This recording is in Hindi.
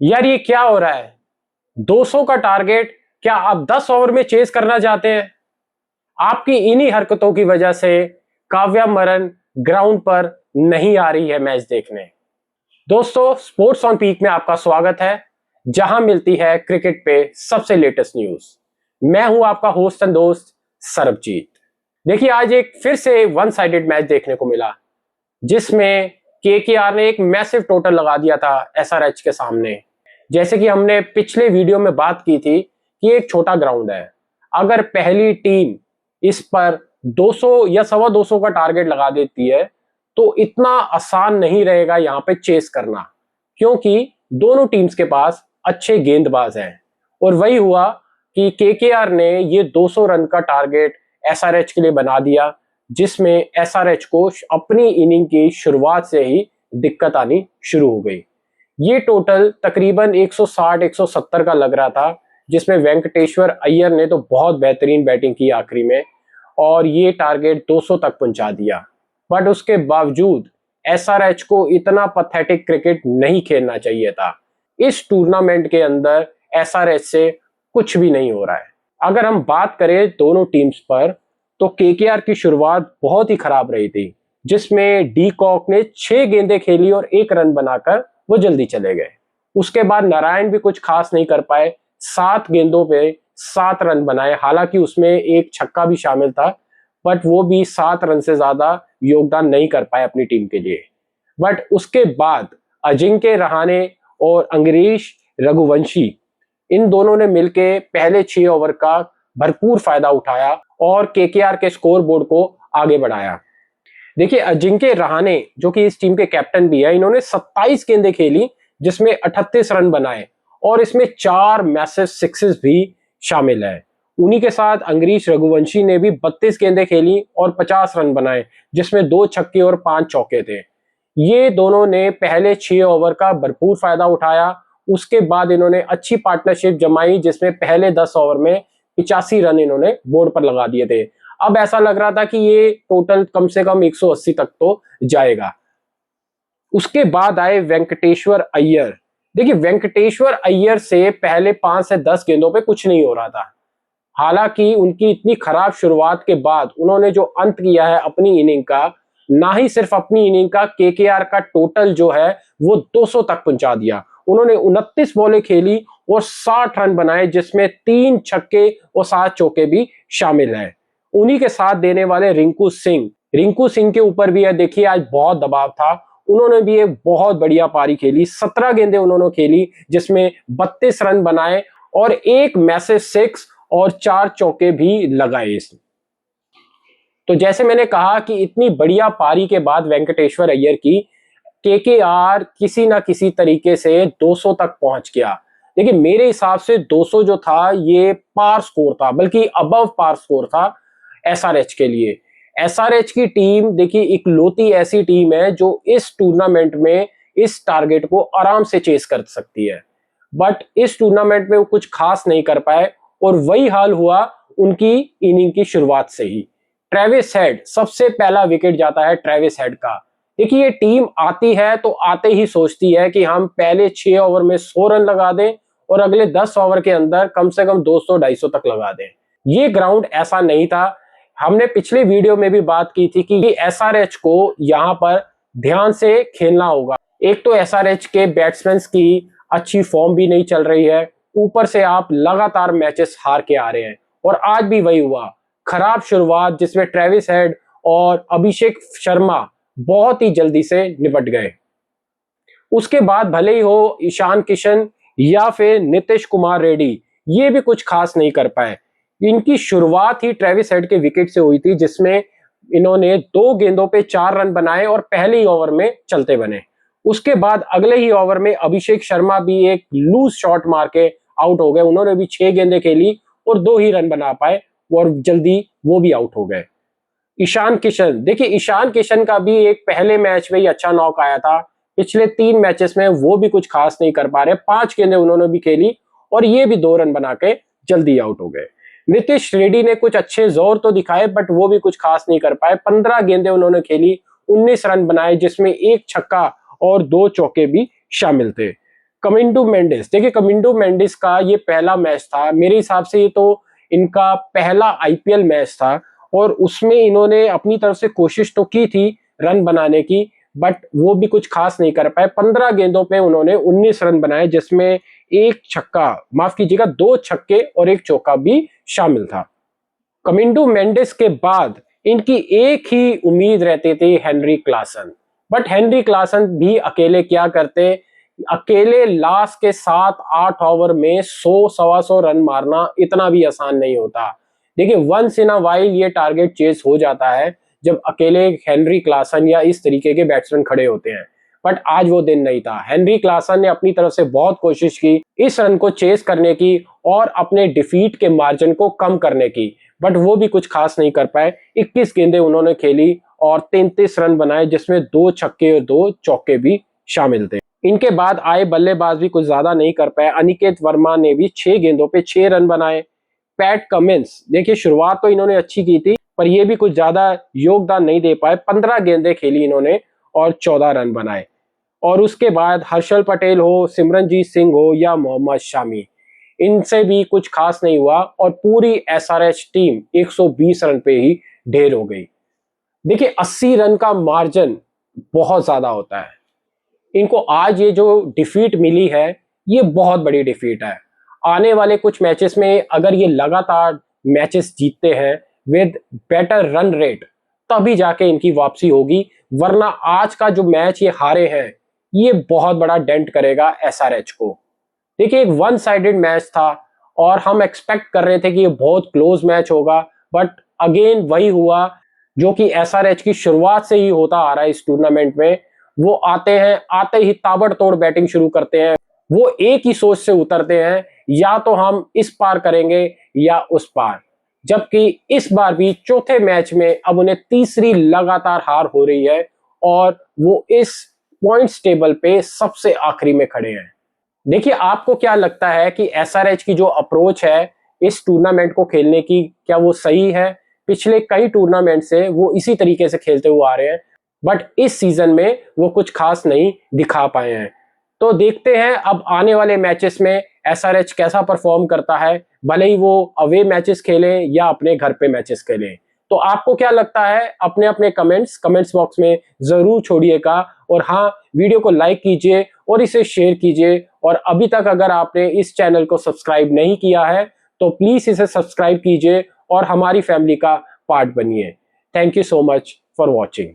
यार ये क्या हो रहा है? 200 का टारगेट क्या आप 10 ओवर में चेस करना चाहते हैं? आपकी इन्हीं हरकतों की वजह से काव्या मरन ग्राउंड पर नहीं आ रही है मैच देखने। दोस्तों, स्पोर्ट्स ऑन पीक में आपका स्वागत है, जहां मिलती है क्रिकेट पे सबसे लेटेस्ट न्यूज। मैं हूं आपका होस्ट एंड दोस्त सरबजीत। देखिए, आज एक फिर से वन साइडेड मैच देखने को मिला, जिसमें केकेआर ने एक मैसिव टोटल लगा दिया था एसआरएच के सामने। जैसे कि हमने पिछले वीडियो में बात की थी कि एक छोटा ग्राउंड है, अगर पहली टीम इस पर 200 या 225 का टारगेट लगा देती है तो इतना आसान नहीं रहेगा यहां पे चेस करना, क्योंकि दोनों टीम्स के पास अच्छे गेंदबाज हैं। और वही हुआ कि केकेआर ने ये 200 रन का टारगेट एसआरएच के लिए बना दिया, जिसमें एसआरएच को अपनी इनिंग की शुरुआत से ही दिक्कत आनी शुरू हो गई। ये टोटल तकरीबन 160-170 का लग रहा था, जिसमें वेंकटेश्वर अय्यर ने तो बहुत बेहतरीन बैटिंग की आखिरी में और ये टारगेट 200 तक पहुंचा दिया। बट उसके बावजूद एसआरएच को इतना पथेटिक क्रिकेट नहीं खेलना चाहिए था। इस टूर्नामेंट के अंदर एसआरएच से कुछ भी नहीं हो रहा है। अगर हम बात करें दोनों टीम्स पर, तो केकेआर की शुरुआत बहुत ही खराब रही थी, जिसमें डी कॉक ने 6 गेंदें खेली और 1 रन बनाकर वो जल्दी चले गए। उसके बाद नारायण भी कुछ खास नहीं कर पाए, 7 गेंदों पे 7 रन बनाए, हालांकि उसमें एक छक्का भी शामिल था, बट वो भी 7 रन से ज्यादा योगदान नहीं कर पाए अपनी टीम के लिए। बट उसके बाद अजिंक्य रहाणे और अंगरीश रघुवंशी, इन दोनों ने मिलकर पहले 6 ओवर का भरपूर फायदा उठाया और केकेआर के स्कोर बोर्ड को आगे बढ़ाया। देखिए, अजिंक्य रहाणे जो कि इस टीम के कैप्टन भी है, इन्होंने 27 गेंदें खेली, जिसमें 38 रन बनाए और इसमें 4 मैसिव सिक्सेस भी शामिल है। उन्हीं के साथ अंगरीश रघुवंशी ने भी 32 गेंदें खेली और 50 रन बनाए, जिसमें 2 छक्के और 5 चौके थे। ये दोनों ने पहले 6 ओवर का भरपूर फायदा उठाया। उसके बाद इन्होंने अच्छी पार्टनरशिप जमाई, जिसमें पहले 10 ओवर में 85 रन इन्होंने बोर्ड पर लगा दिए थे। अब ऐसा लग रहा था कि ये टोटल कम से कम 180 तक तो जाएगा। उसके बाद आए वेंकटेश्वर अय्यर। देखिए, वेंकटेश्वर अय्यर से पहले 5 से 10 गेंदों पे कुछ नहीं हो रहा था। हालांकि उनकी इतनी खराब शुरुआत के बाद उन्होंने जो अंत किया है अपनी इनिंग का, ना ही सिर्फ अपनी इनिंग का, केकेआर का टोटल जो है वो 200 तक पहुंचा दिया। उन्होंने 29 बॉलें खेली और 60 रन बनाए, जिसमें 3 छक्के और 7 चौके भी शामिल हैं। उन्हीं के साथ देने वाले रिंकू सिंह के ऊपर भी है, देखिए आज बहुत दबाव था। उन्होंने भी एक बहुत बढ़िया पारी खेली, 17 गेंदें उन्होंने खेली, जिसमें 32 रन बनाए और एक मैसेज 6 और 4 चौके भी लगाए इसमें। तो जैसे मैंने कहा कि इतनी बढ़िया पारी के बाद वेंकटेश्वर अय्यर की, केकेआर किसी ना किसी तरीके से 200 तक पहुंच गया। लेकिन मेरे हिसाब से 200 जो था ये पार स्कोर था, बल्कि अबव पार स्कोर था एसआरएच के लिए। एसआरएच की टीम देखिए इकलौती ऐसी टीम है जो इस टूर्नामेंट में इस टारगेट को आराम से चेस कर सकती है, बट इस टूर्नामेंट में वो कुछ खास नहीं कर पाए और वही हाल हुआ उनकी इनिंग की शुरुआत से ही। ट्रेविस हेड, सबसे पहला विकेट जाता है ट्रेविस हेड का। देखिए, ये टीम आती है तो आते ही सोचती है कि हम पहले 6 ओवर में 100 रन लगा दें और अगले 10 ओवर के अंदर कम से कम 200-250 तक लगा दें। ये ग्राउंड ऐसा नहीं था। हमने पिछले वीडियो में भी बात की थी कि एसआरएच को यहां पर ध्यान से खेलना होगा। एक तो एसआरएच के बैट्समैन की अच्छी फॉर्म भी नहीं चल रही है, ऊपर से आप लगातार मैचेस हार के आ रहे हैं और आज भी वही हुआ। खराब शुरुआत, जिसमें ट्रेविस हेड और अभिषेक शर्मा बहुत ही जल्दी से निपट गए। उसके बाद भले ही हो ईशान किशन या फिर नीतीश कुमार रेड्डी, ये भी कुछ खास नहीं कर पाए। इनकी शुरुआत ही ट्रेविस हेड के विकेट से हुई थी, जिसमें इन्होंने 2 गेंदों पे 4 रन बनाए और पहले ही ओवर में चलते बने। उसके बाद अगले ही ओवर में अभिषेक शर्मा भी एक लूज शॉट मार के आउट हो गए। उन्होंने भी 6 गेंदें खेली और 2 ही रन बना पाए और जल्दी वो भी आउट हो गए। ईशान किशन, देखिए ईशान किशन का भी एक पहले मैच में ही अच्छा नॉक आया था, पिछले 3 मैचेस में वो भी कुछ खास नहीं कर पा रहे। 5 गेंदें उन्होंने भी खेली और ये भी 2 रन बना के जल्दी आउट हो गए। नीतीश रेड्डी ने कुछ अच्छे जोर तो दिखाए, बट वो भी कुछ खास नहीं कर पाए। 15 गेंदें उन्होंने खेली, 19 रन बनाए, जिसमें 1 छक्का और 2 चौके भी शामिल थे। कमिंडो मेंडिस, देखिए कमिंडो मेंडिस का ये पहला मैच था, मेरे हिसाब से ये तो इनका पहला आईपीएल मैच था और उसमें इन्होंने अपनी तरफ से कोशिश तो की थी रन बनाने की, बट वो भी कुछ खास नहीं कर पाए। 15 गेंदों पे उन्होंने 19 रन बनाए, जिसमें एक छक्का, माफ कीजिएगा 2 छक्के और एक चौका भी शामिल था। कमिंडो मेंडिस के बाद इनकी एक ही उम्मीद रहती थी, Henry Klaasen, but Henry Klaasen भी अकेले क्या करते, अकेले लास्ट के 7-8 ओवर में 100-125 रन मारना इतना भी आसान नहीं होता। देखिए वंस इन अ वाइल ये टारगेट चेस हो जाता है जब अकेले हेनरी क्लासन या इस तरीके के बैट्समैन खड़े होते हैं, बट आज वो दिन नहीं था। हेनरी क्लासन ने अपनी तरफ से बहुत कोशिश की इस रन को चेस करने की और अपने डिफीट के मार्जिन को कम करने की, बट वो भी कुछ खास नहीं कर पाए। 21 गेंदें उन्होंने खेली और 33 रन बनाए, जिसमें 2 छक्के और 2 चौके भी शामिल थे। इनके बाद आए बल्लेबाज भी कुछ ज्यादा नहीं कर पाए। अनिकेत वर्मा ने भी 6 गेंदों पे 6 रन बनाए। पैट कमिंस, देखिए शुरुआत तो इन्होंने अच्छी की थी पर ये भी कुछ ज्यादा योगदान नहीं दे पाए। 15 गेंदें खेली इन्होंने और 14 रन बनाए। और उसके बाद हर्षल पटेल हो, सिमरनजीत सिंह हो या मोहम्मद शामी, इनसे भी कुछ खास नहीं हुआ और पूरी एसआरएच टीम 120 रन पे ही ढेर हो गई। देखिए 80 रन का मार्जिन बहुत ज्यादा होता है। इनको आज ये जो डिफीट मिली है ये बहुत बड़ी डिफीट है। आने वाले कुछ मैचेस में अगर ये लगातार मैचेस जीतते हैं विद बेटर रन रेट, तभी जाके इनकी वापसी होगी, वरना आज का जो मैच ये हारे हैं ये बहुत बड़ा डेंट करेगा एसआरएच को। देखिए एक वन साइडेड मैच था और हम एक्सपेक्ट कर रहे थे कि ये बहुत क्लोज मैच होगा, बट अगेन वही हुआ जो कि एसआरएच की शुरुआत से ही होता आ रहा है इस टूर्नामेंट में। वो आते हैं, आते ही ताबड़तोड़ बैटिंग शुरू करते हैं। वो एक ही सोच से उतरते हैं, या तो हम इस पार करेंगे या उस पार। जबकि इस बार भी चौथे मैच में अब उन्हें तीसरी लगातार हार हो रही है और वो इस पॉइंट्स टेबल पे सबसे आखिरी में खड़े हैं। देखिए आपको क्या लगता है कि एसआरएच की जो अप्रोच है इस टूर्नामेंट को खेलने की, क्या वो सही है? पिछले कई टूर्नामेंट से वो इसी तरीके से खेलते हुए आ रहे हैं, बट इस सीजन में वो कुछ खास नहीं दिखा पाए हैं। तो देखते हैं अब आने वाले मैचेस में एसआरएच कैसा परफॉर्म करता है, भले ही वो अवे मैचेस खेलें या अपने घर पे मैचेस खेलें। तो आपको क्या लगता है? अपने अपने कमेंट्स बॉक्स में जरूर छोड़िएगा। और हाँ, वीडियो को लाइक कीजिए और इसे शेयर कीजिए। और अभी तक अगर आपने इस चैनल को सब्सक्राइब नहीं किया है तो प्लीज इसे सब्सक्राइब कीजिए और हमारी फैमिली का पार्ट बनिए। Thank you so much for watching.